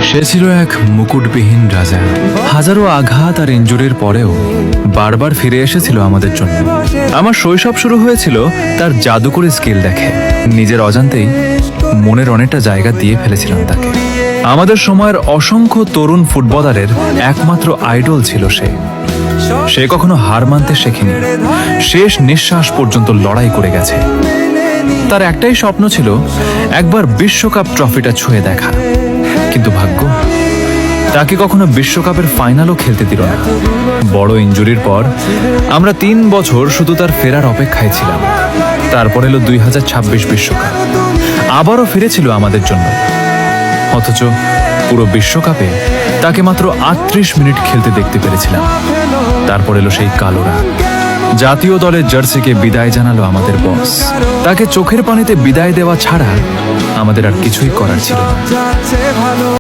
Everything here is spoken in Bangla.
সে ছিল এক মুকুটবিহীন রাজা। হাজারো আঘাত আর ইনজুরির পরেও বারবার ফিরে এসেছিল আমাদের জন্য। আমার শৈশব শুরু হয়েছিল তার জাদুকরী স্কিল দেখে। নিজের অজান্তেই মনের অনেকটা জায়গা দিয়ে ফেলেছিলাম তাকে। আমাদের সময়ের অসংখ্য তরুণ ফুটবলারের একমাত্র আইডল ছিল সে। সে কখনো হার মানতে শেখেনি, শেষ নিঃশ্বাস পর্যন্ত লড়াই করে গেছে। তার একটাই স্বপ্ন ছিল একবার বিশ্বকাপ ট্রফিটা ছুঁয়ে দেখা, কিন্তু ভাগ্য তাকে কখনো বিশ্বকাপের ফাইনালও খেলতে দিল না। বড় ইনজুরির পর আমরা 3 বছর শুধু তার ফেরার অপেক্ষায় ছিলাম। তারপর এলো 2026 বিশ্বকাপ, আবারও ফিরেছিল আমাদের জন্য। অথচ পুরো বিশ্বকাপে তাকে মাত্র 38 মিনিট খেলতে দেখতে পেরেছিলাম। তারপর এলো সেই কালো রাত। জাতীয় দলের জার্সিকে বিদায় জানালো আমাদের বস। তাকে চোখের পানিতে বিদায় দেওয়া ছাড়া আমাদের আর কিছুই করার ছিল না।